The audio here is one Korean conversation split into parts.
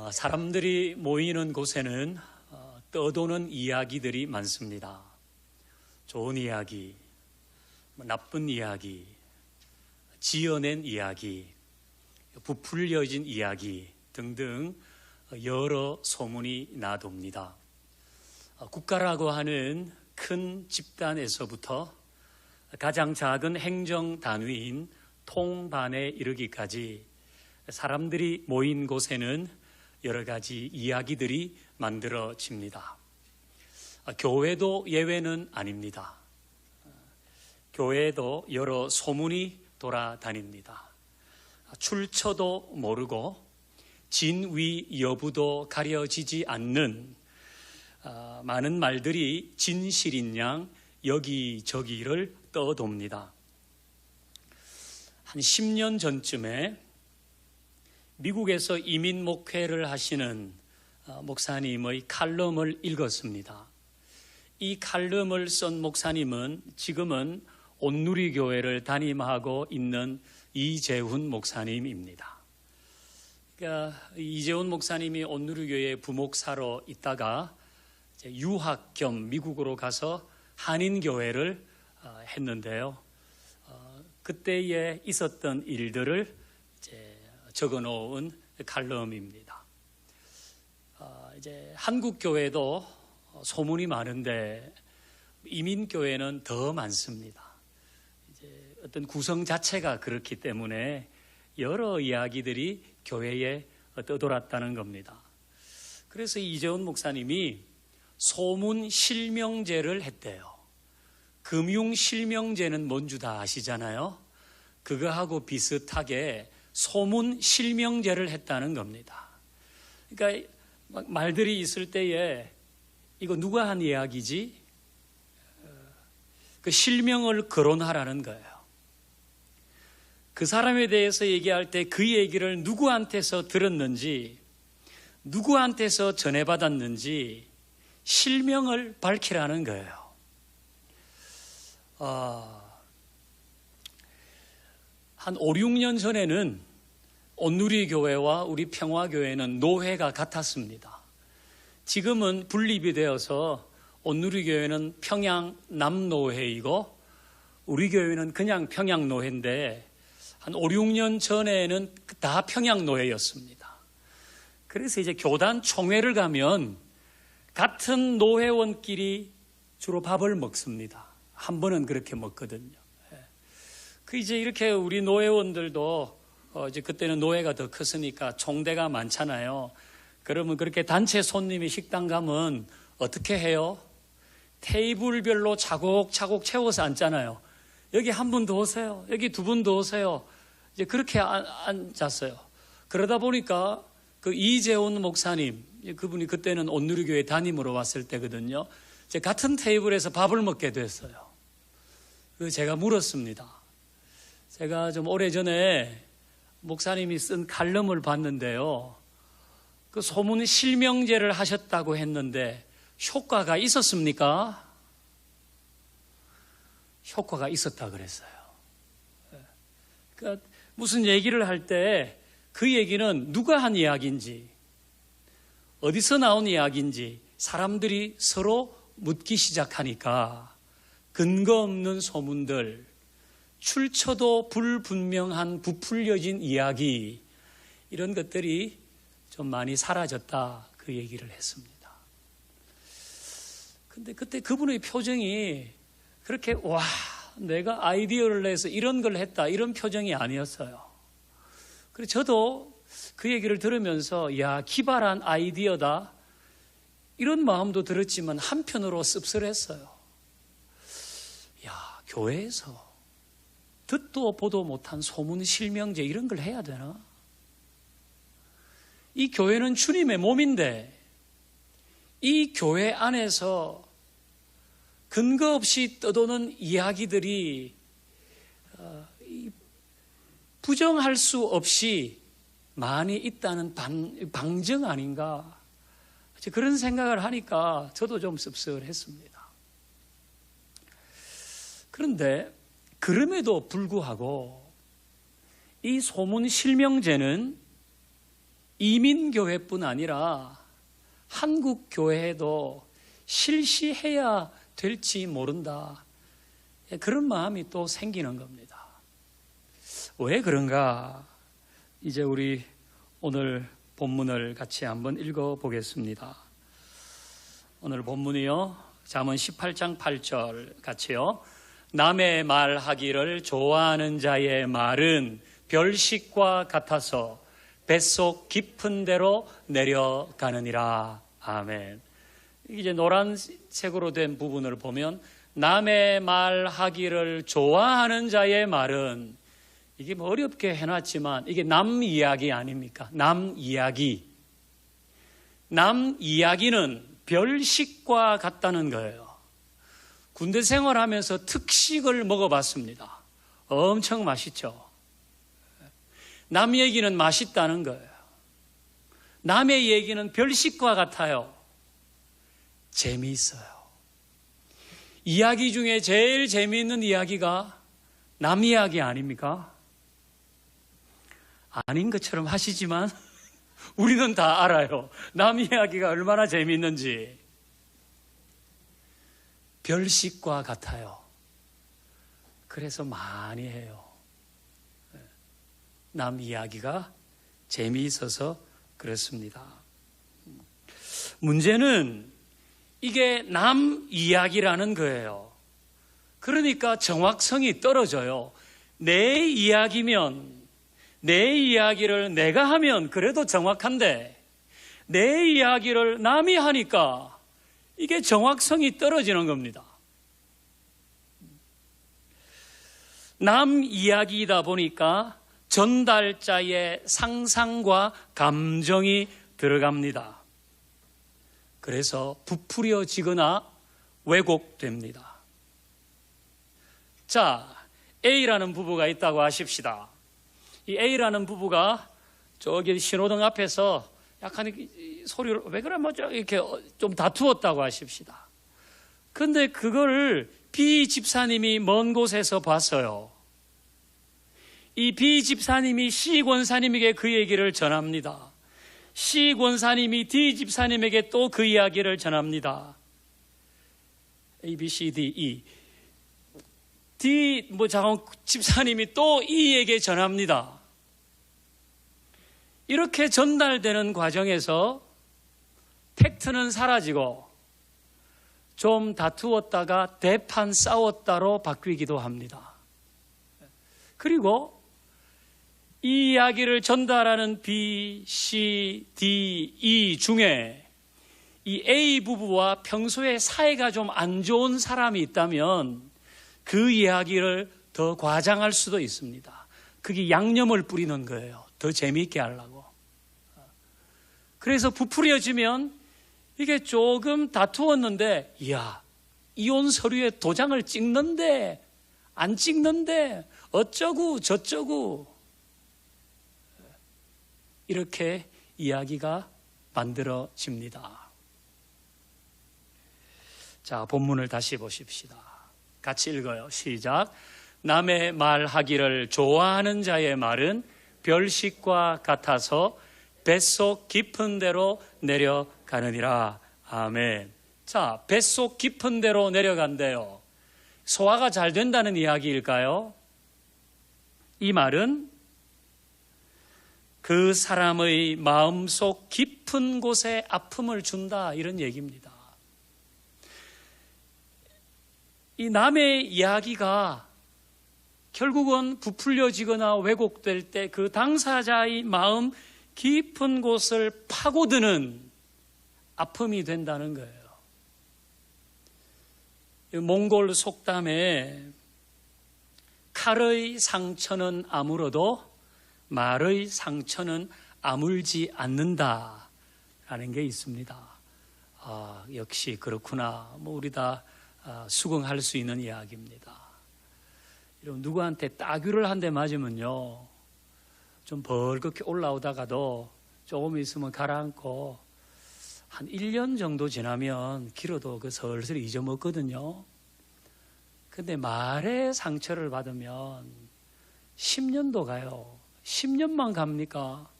사람들이 모이는 곳에는 떠도는 이야기들이 많습니다. 좋은 이야기, 나쁜 이야기, 지어낸 이야기, 부풀려진 이야기 등등 여러 소문이 나돕니다. 국가라고 하는 큰 집단에서부터 가장 작은 행정 단위인 통반에 이르기까지 사람들이 모인 곳에는 여러 가지 이야기들이 만들어집니다. 교회도 예외는 아닙니다. 교회에도 여러 소문이 돌아다닙니다. 출처도 모르고 진위 여부도 가려지지 않는 많은 말들이 진실인 양 여기저기를 떠돕니다. 한 10년 전쯤에 미국에서 이민 목회를 하시는 목사님의 칼럼을 읽었습니다. 이 칼럼을 쓴 목사님은 지금은 온누리교회를 담임하고 있는 이재훈 목사님입니다. 그러니까 이재훈 목사님이 온누리교회 부목사로 있다가 유학 겸 미국으로 가서 한인교회를 했는데요. 그때에 있었던 일들을 적어놓은 칼럼입니다. 이제 한국 교회도 소문이 많은데 이민교회는 더 많습니다. 이제 어떤 구성 자체가 그렇기 때문에 여러 이야기들이 교회에 떠돌았다는 겁니다. 그래서 이재훈 목사님이 소문 실명제를 했대요. 금융 실명제는 뭔지 다 아시잖아요. 그거하고 비슷하게 소문 실명제를 했다는 겁니다. 그러니까 말들이 있을 때에 이거 누가 한 이야기지? 그 실명을 거론하라는 거예요. 그 사람에 대해서 얘기할 때 그 얘기를 누구한테서 들었는지, 누구한테서 전해받았는지 실명을 밝히라는 거예요. 한 5, 6년 전에는 온누리교회와 우리 평화교회는 노회가 같았습니다. 지금은 분립이 되어서 온누리교회는 평양 남노회이고 우리 교회는 그냥 평양노회인데 한 5, 6년 전에는 다 평양노회였습니다. 그래서 이제 교단 총회를 가면 같은 노회원끼리 주로 밥을 먹습니다. 한 번은 그렇게 먹거든요. 그 이제 이렇게 우리 노회원들도 이제 그때는 노회가 더 컸으니까 총대가 많잖아요. 그러면 그렇게 단체 손님이 식당 가면 어떻게 해요? 테이블별로 차곡차곡 채워서 앉잖아요. 여기 한 분 더 오세요. 여기 두 분 더 오세요. 이제 그렇게 앉았어요. 그러다 보니까 그 이재훈 목사님, 그분이 그때는 온누리교회 담임으로 왔을 때거든요. 이제 같은 테이블에서 밥을 먹게 됐어요. 제가 물었습니다. 제가 좀 오래전에 목사님이 쓴 칼럼을 봤는데요. 그 소문 실명제를 하셨다고 했는데 효과가 있었습니까? 효과가 있었다 그랬어요. 그러니까 무슨 얘기를 할 때 그 얘기는 누가 한 이야기인지, 어디서 나온 이야기인지 사람들이 서로 묻기 시작하니까 근거 없는 소문들, 출처도 불분명한 부풀려진 이야기, 이런 것들이 좀 많이 사라졌다, 그 얘기를 했습니다. 근데 그때 그분의 표정이 그렇게 와, 내가 아이디어를 내서 이런 걸 했다, 이런 표정이 아니었어요. 그래서 저도 그 얘기를 들으면서 야, 기발한 아이디어다, 이런 마음도 들었지만 한편으로 씁쓸했어요. 야, 교회에서 듣도 보도 못한 소문 실명제 이런 걸 해야 되나? 이 교회는 주님의 몸인데 이 교회 안에서 근거 없이 떠도는 이야기들이 부정할 수 없이 많이 있다는 방증 아닌가? 그런 생각을 하니까 저도 좀 씁쓸했습니다. 그런데 그럼에도 불구하고 이 소문 실명제는 이민교회뿐 아니라 한국 교회에도 실시해야 될지 모른다. 그런 마음이 또 생기는 겁니다. 왜 그런가? 이제 우리 오늘 본문을 같이 한번 읽어보겠습니다. 오늘 본문이요, 잠언 18장 8절 같이요. 남의 말하기를 좋아하는 자의 말은 별식과 같아서 뱃속 깊은 데로 내려가느니라. 아멘. 이제 노란색으로 된 부분을 보면 남의 말하기를 좋아하는 자의 말은, 이게 뭐 어렵게 해놨지만 이게 남 이야기 아닙니까? 남 이야기. 남 이야기는 별식과 같다는 거예요. 군대 생활하면서 특식을 먹어봤습니다. 엄청 맛있죠. 남 얘기는 맛있다는 거예요. 남의 얘기는 별식과 같아요. 재미있어요. 이야기 중에 제일 재미있는 이야기가 남 이야기 아닙니까? 아닌 것처럼 하시지만 우리는 다 알아요. 남 이야기가 얼마나 재미있는지. 별식과 같아요. 그래서 많이 해요. 남 이야기가 재미있어서 그렇습니다. 문제는 이게 남 이야기라는 거예요. 그러니까 정확성이 떨어져요. 내 이야기면, 내 이야기를 내가 하면 그래도 정확한데, 내 이야기를 남이 하니까 이게 정확성이 떨어지는 겁니다. 남 이야기이다 보니까 전달자의 상상과 감정이 들어갑니다. 그래서 부풀려지거나 왜곡됩니다. 자, A라는 부부가 있다고 하십시다. 이 A라는 부부가 저기 신호등 앞에서 약간 소리를 왜 그래 뭐 이렇게 좀 다투었다고 하십시다. 근데 그걸 B 집사님이 먼 곳에서 봤어요. 이 B 집사님이 C 권사님에게 그 얘기를 전합니다. C 권사님이 D 집사님에게 또 그 이야기를 전합니다. A, B, C, D, E. D 집사님이 또 E에게 전합니다. 이렇게 전달되는 과정에서 팩트는 사라지고 좀 다투었다가 대판 싸웠다로 바뀌기도 합니다. 그리고 이 이야기를 전달하는 B, C, D, E 중에 이 A 부부와 평소에 사이가 좀 안 좋은 사람이 있다면 그 이야기를 더 과장할 수도 있습니다. 그게 양념을 뿌리는 거예요. 더 재미있게 하려고. 그래서 부풀려지면 이게 조금 다투었는데, 이야, 이혼 서류에 도장을 찍는데, 안 찍는데, 어쩌고 저쩌고. 이렇게 이야기가 만들어집니다. 자, 본문을 다시 보십시다. 같이 읽어요. 시작. 남의 말하기를 좋아하는 자의 말은 별식과 같아서 뱃속 깊은 데로 내려가느니라. 아멘. 자, 뱃속 깊은 데로 내려간대요. 소화가 잘 된다는 이야기일까요? 이 말은 그 사람의 마음속 깊은 곳에 아픔을 준다, 이런 얘기입니다. 이 남의 이야기가 결국은 부풀려지거나 왜곡될 때 그 당사자의 마음 깊은 곳을 파고드는 아픔이 된다는 거예요. 몽골 속담에 칼의 상처는 아물어도 말의 상처는 아물지 않는다라는 게 있습니다. 아, 역시 그렇구나. 우리 다 수긍할 수 있는 이야기입니다. 누구한테 따귀를 한 대 맞으면요, 좀 벌겋게 올라오다가도 조금 있으면 가라앉고 한 1년 정도 지나면 길어도 그 슬슬 잊어먹거든요. 근데 말의 상처를 받으면 10년도 가요. 10년만 갑니까?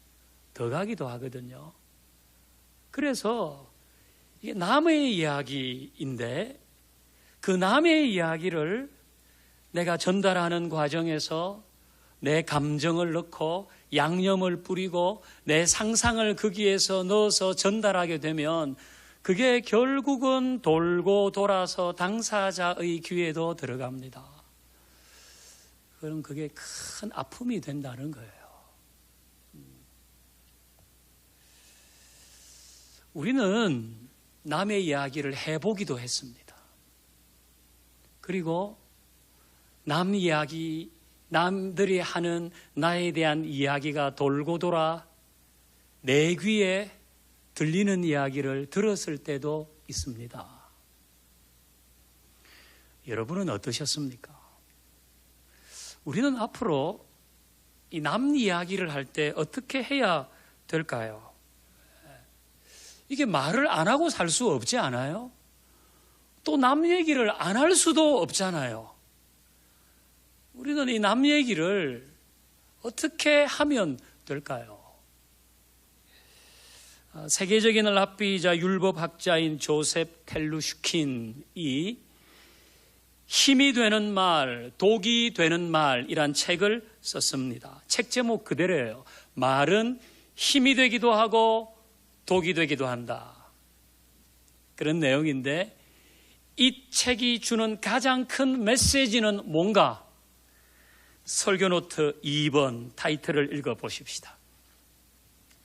더 가기도 하거든요. 그래서 이게 남의 이야기인데 그 남의 이야기를 내가 전달하는 과정에서 내 감정을 넣고 양념을 뿌리고 내 상상을 거기에서 넣어서 전달하게 되면 그게 결국은 돌고 돌아서 당사자의 귀에도 들어갑니다. 그럼 그게 큰 아픔이 된다는 거예요. 우리는 남의 이야기를 해보기도 했습니다. 그리고 남 이야기, 남들이 하는 나에 대한 이야기가 돌고 돌아 내 귀에 들리는 이야기를 들었을 때도 있습니다. 여러분은 어떠셨습니까? 우리는 앞으로 이 남 이야기를 할 때 어떻게 해야 될까요? 이게 말을 안 하고 살 수 없지 않아요? 또 남 얘기를 안 할 수도 없잖아요. 우리는 이 남 얘기를 어떻게 하면 될까요? 세계적인 랍비이자 율법학자인 조셉 텔루슈킨이 힘이 되는 말, 독이 되는 말이란 책을 썼습니다. 책 제목 그대로예요. 말은 힘이 되기도 하고 독이 되기도 한다. 그런 내용인데 이 책이 주는 가장 큰 메시지는 뭔가? 설교 노트 2번 타이틀을 읽어보십시다.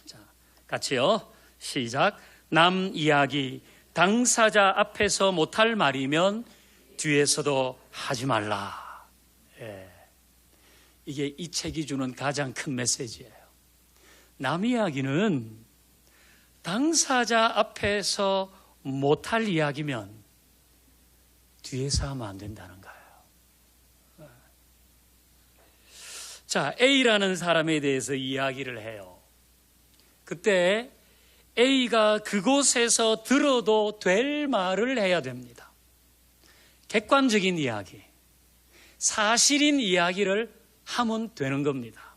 자, 같이요. 시작. 남 이야기, 당사자 앞에서 못할 말이면 뒤에서도 하지 말라. 예. 이게 이 책이 주는 가장 큰 메시지예요. 남 이야기는 당사자 앞에서 못할 이야기면 뒤에서 하면 안 된다는 거예요. 자, A라는 사람에 대해서 이야기를 해요. 그때 A가 그곳에서 들어도 될 말을 해야 됩니다. 객관적인 이야기, 사실인 이야기를 하면 되는 겁니다.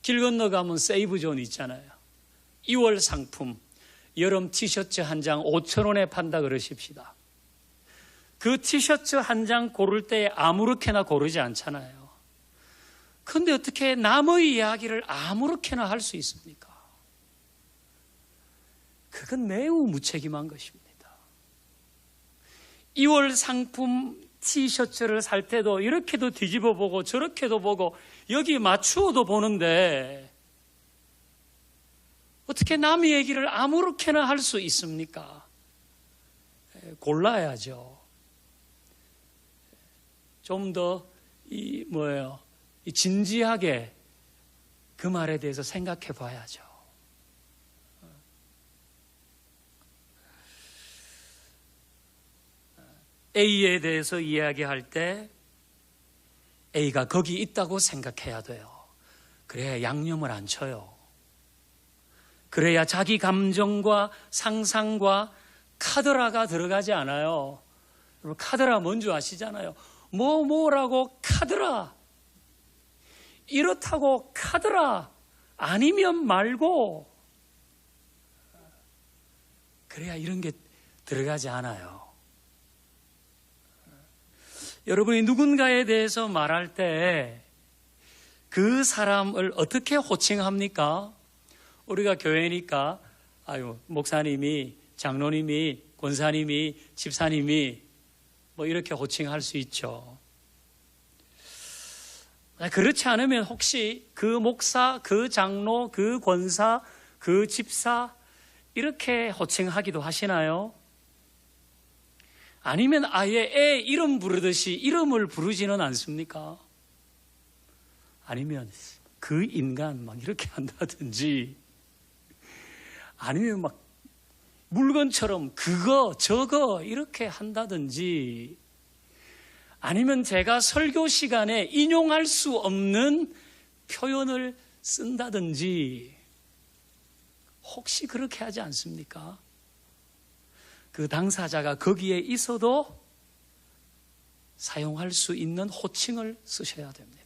길 건너가면 세이브존 있잖아요. 2월 상품, 여름 티셔츠 한 장 5,000원에 판다 그러십시다. 그 티셔츠 한 장 고를 때 아무렇게나 고르지 않잖아요. 그런데 어떻게 남의 이야기를 아무렇게나 할 수 있습니까? 그건 매우 무책임한 것입니다. 2월 상품 티셔츠를 살 때도 이렇게도 뒤집어 보고 저렇게도 보고 여기 맞추어도 보는데 어떻게 남의 얘기를 아무렇게나 할 수 있습니까? 골라야죠. 좀 더 진지하게 그 말에 대해서 생각해 봐야죠. A에 대해서 이야기할 때 A가 거기 있다고 생각해야 돼요. 그래야 양념을 안 쳐요. 그래야 자기 감정과 상상과 카더라가 들어가지 않아요. 여러분, 카더라 뭔지 아시잖아요. 뭐라고 카더라. 이렇다고 카더라. 아니면 말고. 그래야 이런 게 들어가지 않아요. 여러분이 누군가에 대해서 말할 때 그 사람을 어떻게 호칭합니까? 우리가 교회니까 목사님이, 장로님이, 권사님이, 집사님이 이렇게 호칭할 수 있죠. 그렇지 않으면 혹시 그 목사, 그 장로, 그 권사, 그 집사 이렇게 호칭하기도 하시나요? 아니면 아예 애 이름 부르듯이 이름을 부르지는 않습니까? 아니면 그 인간 막 이렇게 한다든지 아니면 막 물건처럼 그거 저거 이렇게 한다든지 아니면 제가 설교 시간에 인용할 수 없는 표현을 쓴다든지 혹시 그렇게 하지 않습니까? 그 당사자가 거기에 있어도 사용할 수 있는 호칭을 쓰셔야 됩니다.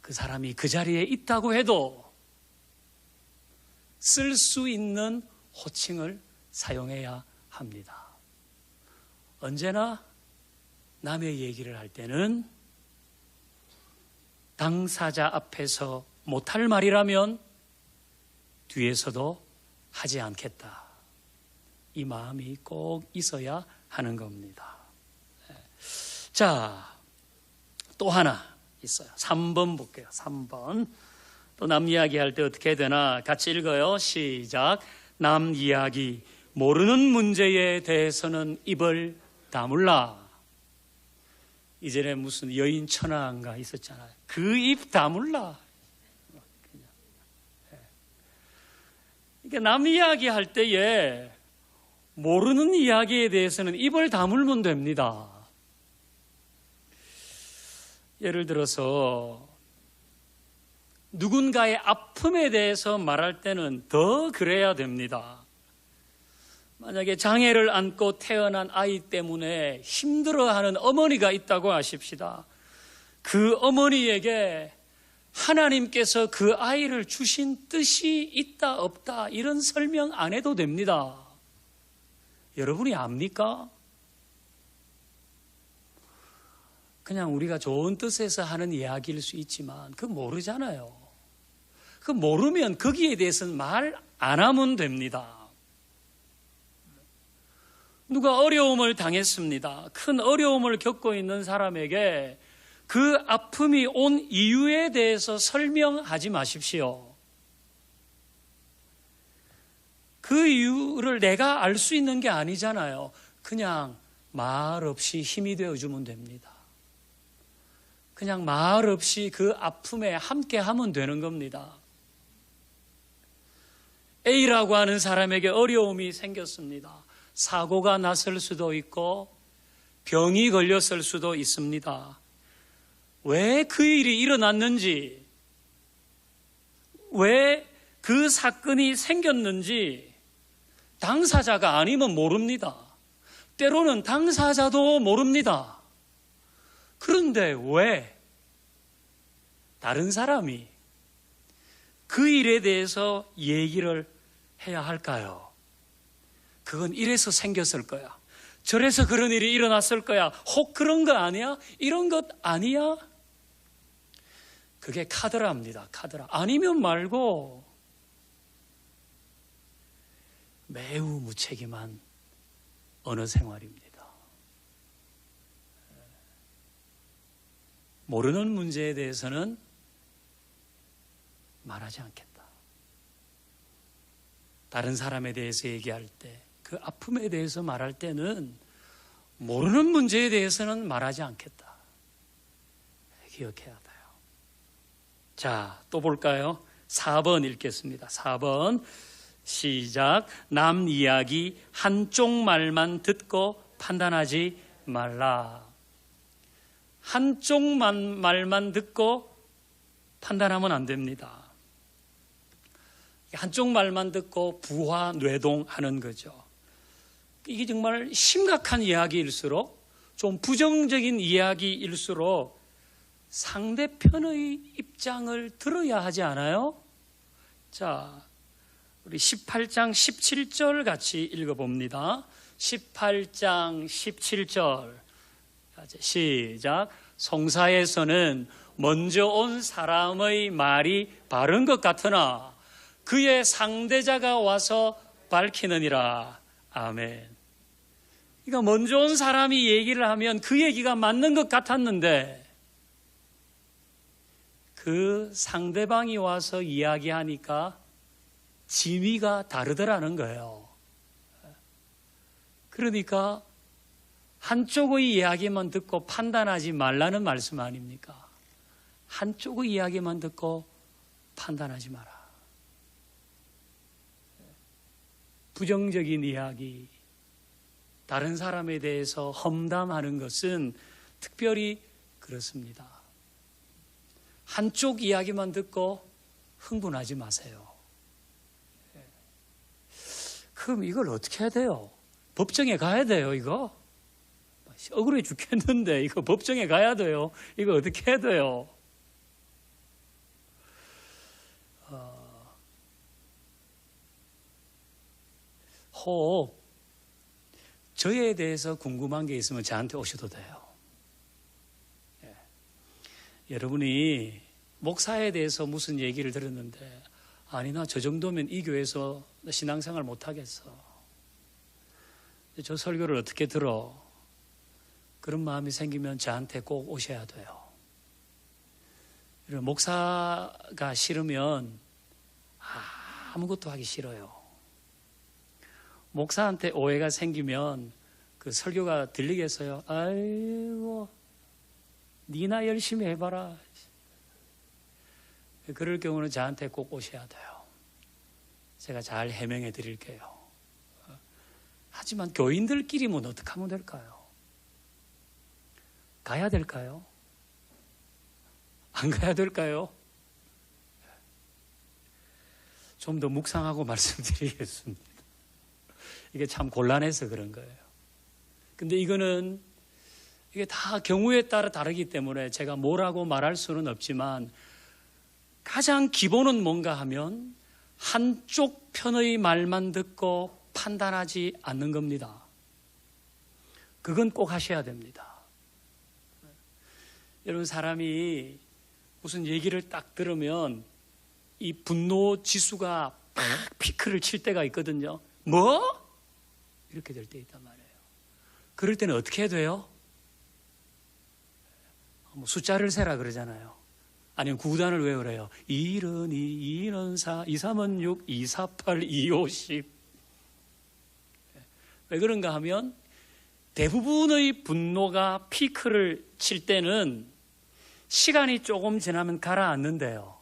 그 사람이 그 자리에 있다고 해도 쓸 수 있는 호칭을 사용해야 합니다. 언제나 남의 얘기를 할 때는 당사자 앞에서 못할 말이라면 뒤에서도 하지 않겠다. 이 마음이 꼭 있어야 하는 겁니다. 자, 또 하나 있어요. 3번 볼게요. 3번. 또 남 이야기할 때 어떻게 해야 되나? 같이 읽어요. 시작. 남 이야기. 모르는 문제에 대해서는 입을 다물라. 이전에 무슨 여인 천하인가 있었잖아요. 그 입 다물라. 그러니까 남 이야기할 때에 모르는 이야기에 대해서는 입을 다물면 됩니다. 예를 들어서 누군가의 아픔에 대해서 말할 때는 더 그래야 됩니다. 만약에 장애를 안고 태어난 아이 때문에 힘들어하는 어머니가 있다고 하십시다. 그 어머니에게 하나님께서 그 아이를 주신 뜻이 있다 없다 이런 설명 안 해도 됩니다. 여러분이 압니까? 그냥 우리가 좋은 뜻에서 하는 이야기일 수 있지만 그거 모르잖아요. 그 모르면 거기에 대해서는 말 안 하면 됩니다. 누가 어려움을 당했습니다. 큰 어려움을 겪고 있는 사람에게 그 아픔이 온 이유에 대해서 설명하지 마십시오. 그 이유를 내가 알 수 있는 게 아니잖아요. 그냥 말 없이 힘이 되어주면 됩니다. 그냥 말 없이 그 아픔에 함께 하면 되는 겁니다. A라고 하는 사람에게 어려움이 생겼습니다. 사고가 났을 수도 있고 병이 걸렸을 수도 있습니다. 왜 그 일이 일어났는지, 왜 그 사건이 생겼는지 당사자가 아니면 모릅니다. 때로는 당사자도 모릅니다. 그런데 왜 다른 사람이 그 일에 대해서 얘기를 해야 할까요? 그건 이래서 생겼을 거야. 저래서 그런 일이 일어났을 거야. 혹 그런 거 아니야? 이런 것 아니야? 그게 카더라입니다. 카더라. 아니면 말고 매우 무책임한 언어 생활입니다. 모르는 문제에 대해서는 말하지 않겠다. 다른 사람에 대해서 얘기할 때, 그 아픔에 대해서 말할 때는 모르는 문제에 대해서는 말하지 않겠다. 기억해야 돼요. 자, 또 볼까요? 4번 읽겠습니다. 4번 시작. 남 이야기 한쪽 말만 듣고 판단하지 말라. 한쪽 말만 듣고 판단하면 안 됩니다. 한쪽 말만 듣고 부화 뇌동하는 거죠. 이게 정말 심각한 이야기일수록, 좀 부정적인 이야기일수록 상대편의 입장을 들어야 하지 않아요? 자, 우리 18장 17절 같이 읽어봅니다. 18장 17절 시작. 송사에서는 먼저 온 사람의 말이 바른 것 같으나 그의 상대자가 와서 밝히느니라. 아멘. 그러니까 먼저 온 사람이 얘기를 하면 그 얘기가 맞는 것 같았는데 그 상대방이 와서 이야기하니까 진위가 다르더라는 거예요. 그러니까 한쪽의 이야기만 듣고 판단하지 말라는 말씀 아닙니까? 한쪽의 이야기만 듣고 판단하지 마라. 부정적인 이야기, 다른 사람에 대해서 험담하는 것은 특별히 그렇습니다. 한쪽 이야기만 듣고 흥분하지 마세요. 그럼 이걸 어떻게 해야 돼요? 법정에 가야 돼요, 이거? 억울해 죽겠는데 이거 법정에 가야 돼요. 이거 어떻게 해야 돼요? 꼭 저에 대해서 궁금한 게 있으면 저한테 오셔도 돼요. 예. 여러분이 목사에 대해서 무슨 얘기를 들었는데 아니 나 저 정도면 이 교회에서 신앙생활 못하겠어. 저 설교를 어떻게 들어? 그런 마음이 생기면 저한테 꼭 오셔야 돼요. 목사가 싫으면 아무것도 하기 싫어요. 목사한테 오해가 생기면 그 설교가 들리겠어요? 아이고, 니나 열심히 해봐라. 그럴 경우는 저한테 꼭 오셔야 돼요. 제가 잘 해명해 드릴게요. 하지만 교인들끼리면 어떻게 하면 될까요? 가야 될까요? 안 가야 될까요? 좀 더 묵상하고 말씀드리겠습니다. 이게 참 곤란해서 그런 거예요. 근데 이게 다 경우에 따라 다르기 때문에 제가 뭐라고 말할 수는 없지만 가장 기본은 뭔가 하면 한쪽 편의 말만 듣고 판단하지 않는 겁니다. 그건 꼭 하셔야 됩니다. 여러분, 사람이 무슨 얘기를 딱 들으면 이 분노 지수가 팍 피크를 칠 때가 있거든요. 뭐? 이렇게 될 때 있단 말이에요. 그럴 때는 어떻게 해야 돼요? 숫자를 세라 그러잖아요. 아니면 구단을 외우래요. 1은 2, 2는 4, 2, 3은 6, 2, 4, 8, 2, 5, 10. 왜 그런가 하면 대부분의 분노가 피크를 칠 때는 시간이 조금 지나면 가라앉는데요.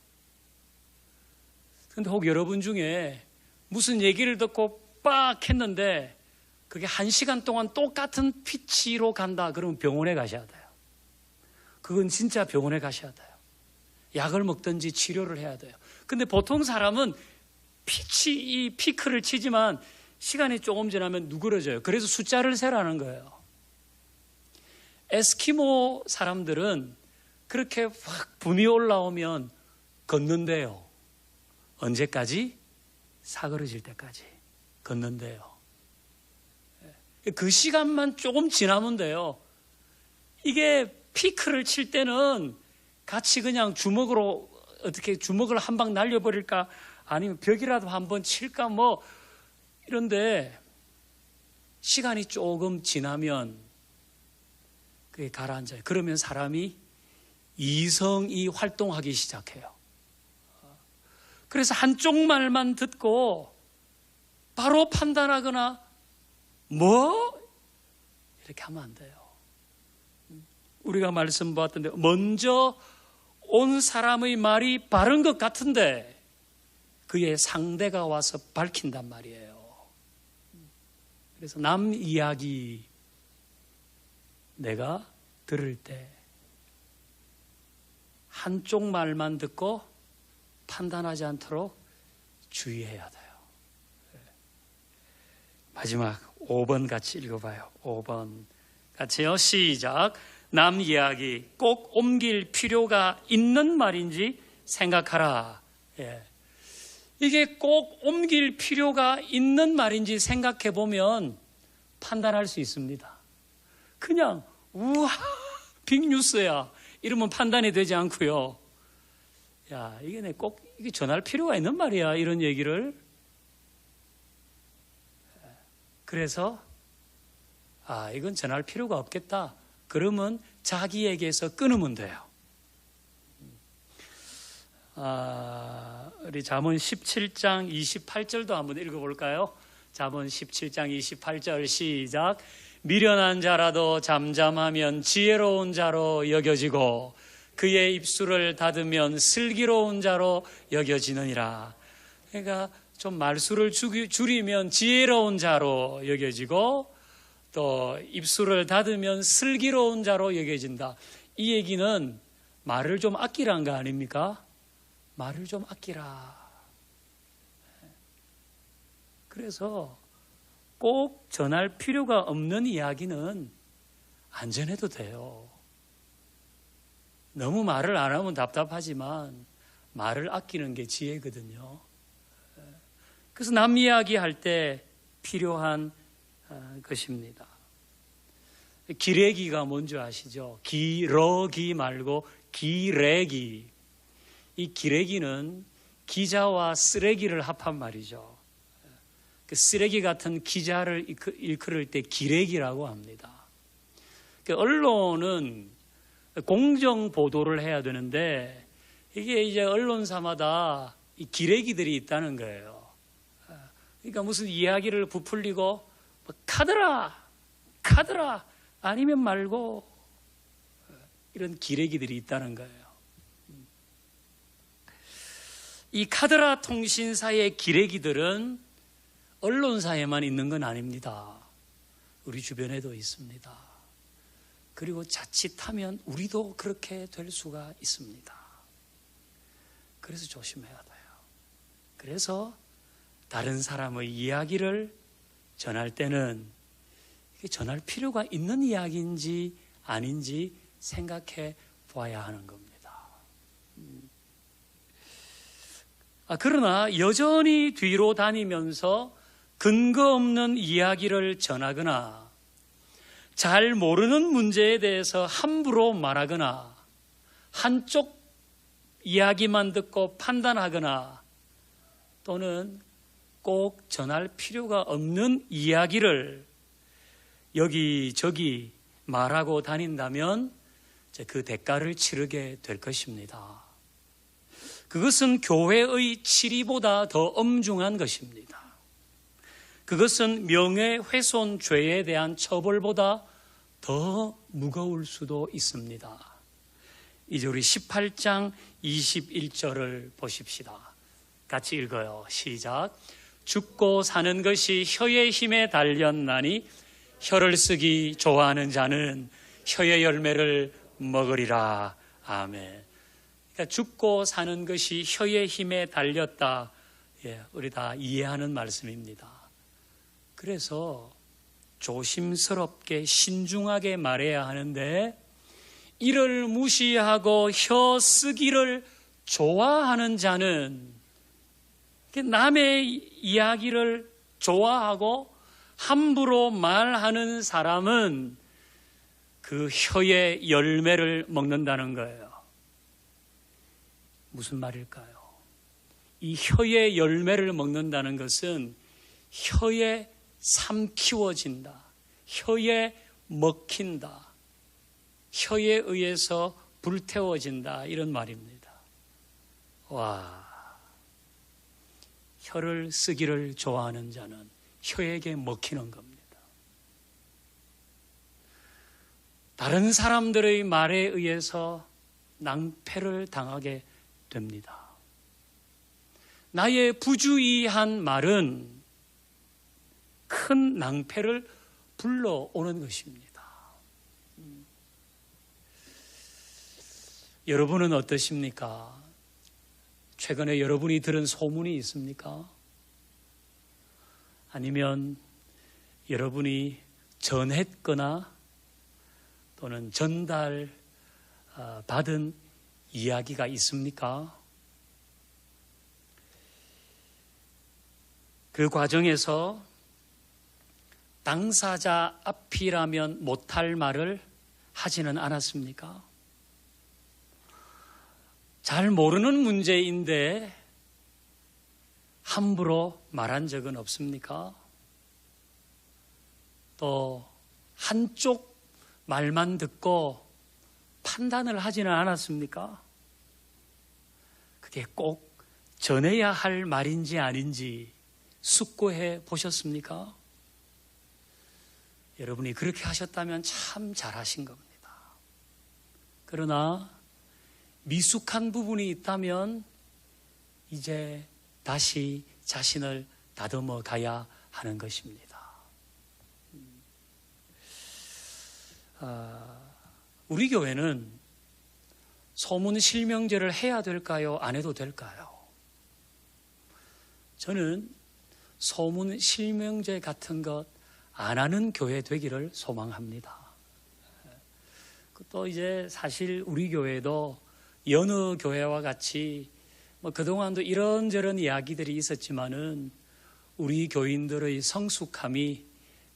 근데 혹 여러분 중에 무슨 얘기를 듣고 빡 했는데 그게 1시간 동안 똑같은 피치로 간다. 그러면 병원에 가셔야 돼요. 그건 진짜 병원에 가셔야 돼요. 약을 먹든지 치료를 해야 돼요. 근데 보통 사람은 이 피크를 치지만 시간이 조금 지나면 누그러져요. 그래서 숫자를 세라는 거예요. 에스키모 사람들은 그렇게 확 붐이 올라오면 걷는데요. 언제까지? 사그러질 때까지 걷는데요. 그 시간만 조금 지나면 돼요. 이게 피크를 칠 때는 같이 그냥 주먹으로 어떻게 주먹을 한 방 날려버릴까 아니면 벽이라도 한번 칠까 뭐 이런데 시간이 조금 지나면 그게 가라앉아요. 그러면 사람이 이성이 활동하기 시작해요. 그래서 한쪽 말만 듣고 바로 판단하거나 뭐? 이렇게 하면 안 돼요. 우리가 말씀 보았던데 먼저 온 사람의 말이 바른 것 같은데 그의 상대가 와서 밝힌단 말이에요. 그래서 남 이야기 내가 들을 때 한쪽 말만 듣고 판단하지 않도록 주의해야 돼요. 마지막 5번 같이 읽어봐요. 5번 같이요. 시작. 남 이야기 꼭 옮길 필요가 있는 말인지 생각하라. 예. 이게 꼭 옮길 필요가 있는 말인지 생각해 보면 판단할 수 있습니다. 그냥 우와 빅뉴스야 이러면 판단이 되지 않고요. 야 이게 내 꼭 이게 전할 필요가 있는 말이야 이런 얘기를. 그래서 이건 전할 필요가 없겠다. 그러면 자기에게서 끊으면 돼요. 우리 잠언 17장 28절도 한번 읽어볼까요? 잠언 17장 28절 시작. 미련한 자라도 잠잠하면 지혜로운 자로 여겨지고 그의 입술을 닫으면 슬기로운 자로 여겨지느니라. 그러니까 좀 말수를 줄이면 지혜로운 자로 여겨지고 또 입술을 닫으면 슬기로운 자로 여겨진다. 이 얘기는 말을 좀 아끼라는 거 아닙니까? 말을 좀 아끼라. 그래서 꼭 전할 필요가 없는 이야기는 안 전해도 돼요. 너무 말을 안 하면 답답하지만 말을 아끼는 게 지혜거든요. 그래서 남 이야기 할 때 필요한 것입니다. 기레기가 뭔지 아시죠? 기러기 말고 기레기. 이 기레기는 기자와 쓰레기를 합한 말이죠. 그 쓰레기 같은 기자를 일컬을 때 기레기라고 합니다. 그 언론은 공정 보도를 해야 되는데 이게 이제 언론사마다 이 기레기들이 있다는 거예요. 그러니까 무슨 이야기를 부풀리고 카더라 아니면 말고 이런 기레기들이 있다는 거예요. 이 카더라 통신사의 기레기들은 언론사에만 있는 건 아닙니다. 우리 주변에도 있습니다. 그리고 자칫하면 우리도 그렇게 될 수가 있습니다. 그래서 조심해야 돼요. 그래서 다른 사람의 이야기를 전할 때는 이게 전할 필요가 있는 이야기인지 아닌지 생각해 봐야 하는 겁니다. 그러나 여전히 뒤로 다니면서 근거 없는 이야기를 전하거나 잘 모르는 문제에 대해서 함부로 말하거나 한쪽 이야기만 듣고 판단하거나 또는 꼭 전할 필요가 없는 이야기를 여기저기 말하고 다닌다면 그 대가를 치르게 될 것입니다. 그것은 교회의 치리보다 더 엄중한 것입니다. 그것은 명예훼손 죄에 대한 처벌보다 더 무거울 수도 있습니다. 이제 우리 18장 21절을 보십시다. 같이 읽어요. 시작. 죽고 사는 것이 혀의 힘에 달렸나니 혀를 쓰기 좋아하는 자는 혀의 열매를 먹으리라. 아멘. 그러니까 죽고 사는 것이 혀의 힘에 달렸다. 우리 다 이해하는 말씀입니다. 그래서 조심스럽게 신중하게 말해야 하는데 이를 무시하고 혀 쓰기를 좋아하는 자는 남의 이야기를 좋아하고 함부로 말하는 사람은 그 혀의 열매를 먹는다는 거예요. 무슨 말일까요? 이 혀의 열매를 먹는다는 것은 혀에 삼키워진다, 혀에 먹힌다, 혀에 의해서 불태워진다, 이런 말입니다. 와, 혀를 쓰기를 좋아하는 자는 혀에게 먹히는 겁니다. 다른 사람들의 말에 의해서 낭패를 당하게 됩니다. 나의 부주의한 말은 큰 낭패를 불러오는 것입니다. 여러분은 어떠십니까? 최근에 여러분이 들은 소문이 있습니까? 아니면 여러분이 전했거나 또는 전달 받은 이야기가 있습니까? 그 과정에서 당사자 앞이라면 못할 말을 하지는 않았습니까? 잘 모르는 문제인데 함부로 말한 적은 없습니까? 또 한쪽 말만 듣고 판단을 하지는 않았습니까? 그게 꼭 전해야 할 말인지 아닌지 숙고해 보셨습니까? 여러분이 그렇게 하셨다면 참 잘하신 겁니다. 그러나 미숙한 부분이 있다면 이제 다시 자신을 다듬어 가야 하는 것입니다. 우리 교회는 소문 실명제를 해야 될까요? 안 해도 될까요? 저는 소문 실명제 같은 것 안 하는 교회 되기를 소망합니다. 또 이제 사실 우리 교회도 여느 교회와 같이 그동안도 이런저런 이야기들이 있었지만은 우리 교인들의 성숙함이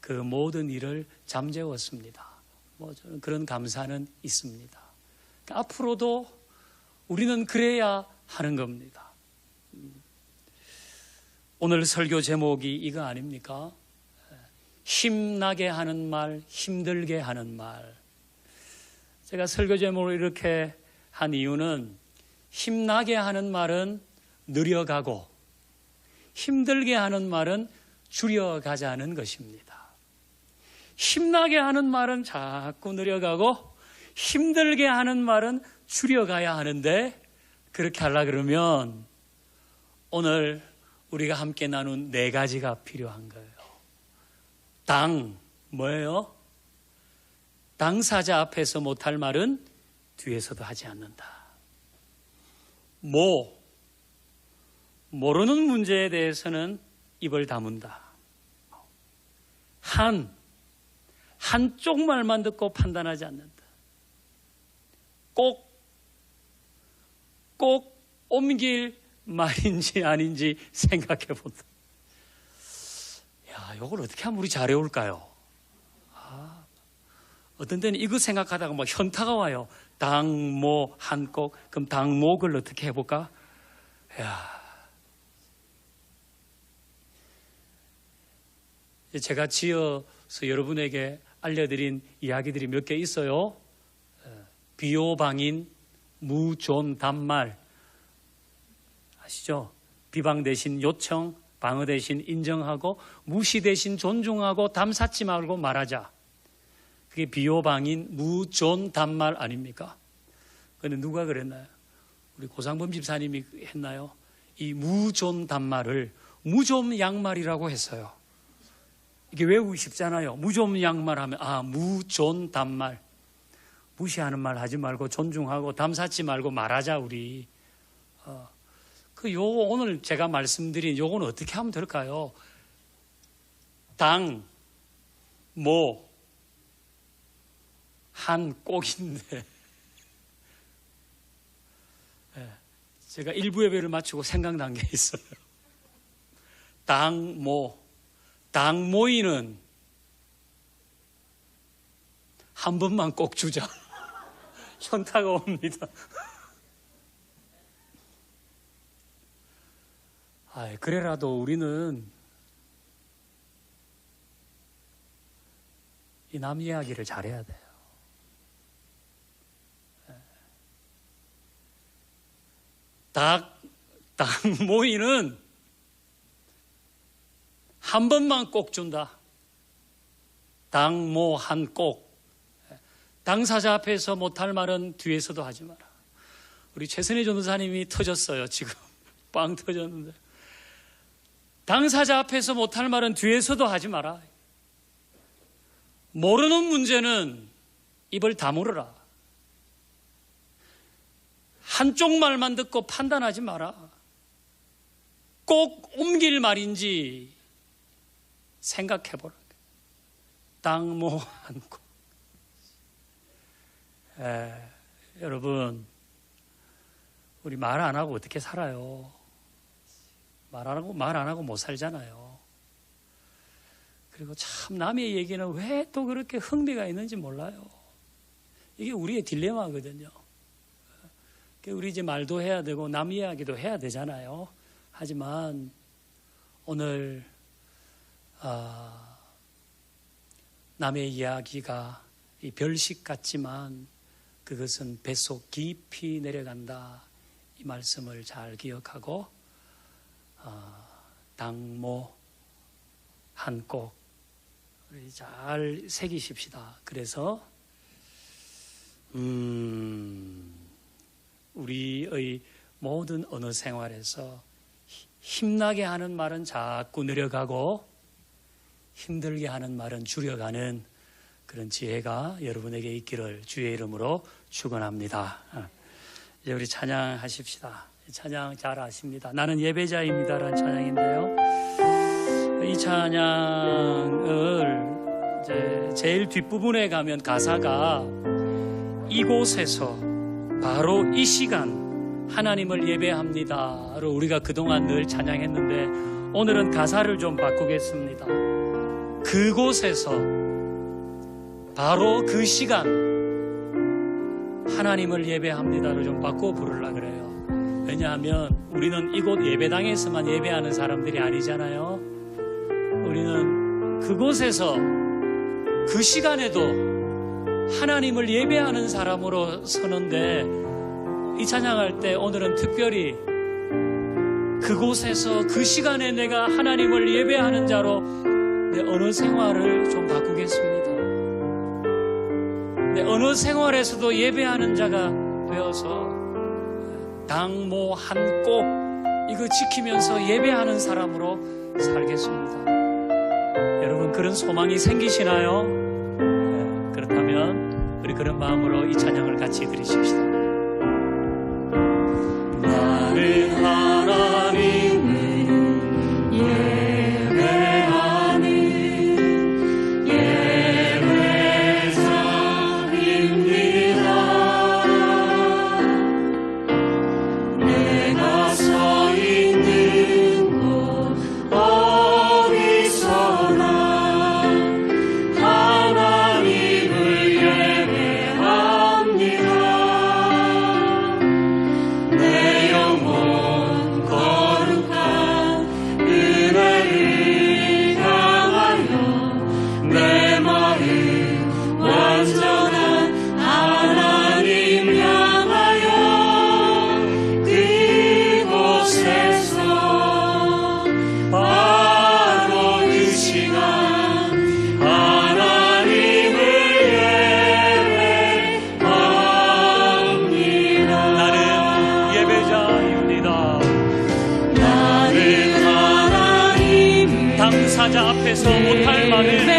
그 모든 일을 잠재웠습니다. 저는 그런 감사는 있습니다. 앞으로도 우리는 그래야 하는 겁니다. 오늘 설교 제목이 이거 아닙니까? 힘나게 하는 말, 힘들게 하는 말. 제가 설교 제목을 이렇게 한 이유는 힘나게 하는 말은 느려가고 힘들게 하는 말은 줄여가자는 것입니다. 힘나게 하는 말은 자꾸 느려가고 힘들게 하는 말은 줄여가야 하는데 그렇게 하려고 그러면 오늘 우리가 함께 나눈 4가지가 필요한 거예요. 뭐예요? 당사자 앞에서 못할 말은 뒤에서도 하지 않는다. 모르는 문제에 대해서는 입을 다문다. 한쪽 말만 듣고 판단하지 않는다. 꼭 옮길 말인지 아닌지 생각해 본다. 야, 이걸 어떻게 하면 우리 잘해올까요? 어떤 때는 이거 생각하다가 막 현타가 와요. 한곡. 그럼 당목을 어떻게 해볼까? 제가 지어서 여러분에게 알려드린 이야기들이 몇 개 있어요. 비호방인, 무존단말 아시죠? 비방 대신 요청, 방어 대신 인정하고 무시 대신 존중하고 담쌓지 말고 말하자. 그게 비호방인, 무존단말 아닙니까? 그런데 누가 그랬나요? 우리 고상범 집사님이 했나요? 이 무존단말을 무좀양말이라고 했어요. 이게 외우기 쉽잖아요. 무좀양말 하면 무존단말. 무시하는 말 하지 말고 존중하고 담쌓지 말고 말하자 우리. 요거 오늘 제가 말씀드린 요거는 어떻게 하면 될까요? 한 꼭인데 제가 일부 예배를 마치고 생각난 게 있어요. 당모이는 한 번만 꼭 주자. 현타가 옵니다. 그래라도 우리는 이 남 이야기를 잘해야 돼요. 당모이는 한 번만 꼭 준다. 당모 한 꼭. 당사자 앞에서 못할 말은 뒤에서도 하지 마라. 우리 최선희 전도사님이 터졌어요. 지금 빵 터졌는데. 당사자 앞에서 못할 말은 뒤에서도 하지 마라. 모르는 문제는 입을 다물어라. 한쪽 말만 듣고 판단하지 마라. 꼭 옮길 말인지 생각해보라. 당모 한고. 여러분, 우리 말 안 하고 어떻게 살아요? 말 안 하고 못 살잖아요. 그리고 참 남의 얘기는 왜 또 그렇게 흥미가 있는지 몰라요. 이게 우리의 딜레마거든요. 우리 이제 말도 해야 되고 남 이야기도 해야 되잖아요. 하지만 오늘 남의 이야기가 이 별식 같지만 그것은 뱃속 깊이 내려간다. 이 말씀을 잘 기억하고 당모 한꼭 우리 잘 새기십시다. 그래서 우리의 모든 언어 생활에서 힘나게 하는 말은 자꾸 느려가고 힘들게 하는 말은 줄여가는 그런 지혜가 여러분에게 있기를 주의 이름으로 축원합니다. 이제 우리 찬양하십시다. 찬양 잘 아십니다. 나는 예배자입니다라는 찬양인데요. 이 찬양을 이제 제일 뒷부분에 가면 가사가 이곳에서 바로 이 시간 하나님을 예배합니다로 우리가 그동안 늘 찬양했는데 오늘은 가사를 좀 바꾸겠습니다. 그곳에서 바로 그 시간 하나님을 예배합니다로 좀 바꿔 부르려고 그래요. 왜냐하면 우리는 이곳 예배당에서만 예배하는 사람들이 아니잖아요. 우리는 그곳에서 그 시간에도 하나님을 예배하는 사람으로 서는데, 이 찬양할 때 오늘은 특별히 그곳에서 그 시간에 내가 하나님을 예배하는 자로 내 언어 생활을 좀 바꾸겠습니다. 내 언어 생활에서도 예배하는 자가 되어서 당모 한꼭 이거 지키면서 예배하는 사람으로 살겠습니다. 여러분, 그런 소망이 생기시나요? 그렇다면 우리 그런 마음으로 이 찬양을 같이 드리십시다. 나는 하나님을 예배하는 예배자입니다. 내가 서 있는 곳 어디서나 하나님을 예배합니다. 내 영혼 거룩한 은혜를 향하여 내 마음 완전한 하나님 향하여 그곳에서 바로 그 시간 하나님을 예배합니다. 나는 예배자입니다. 나는 하나님을 당사자 앞에서 못할 말을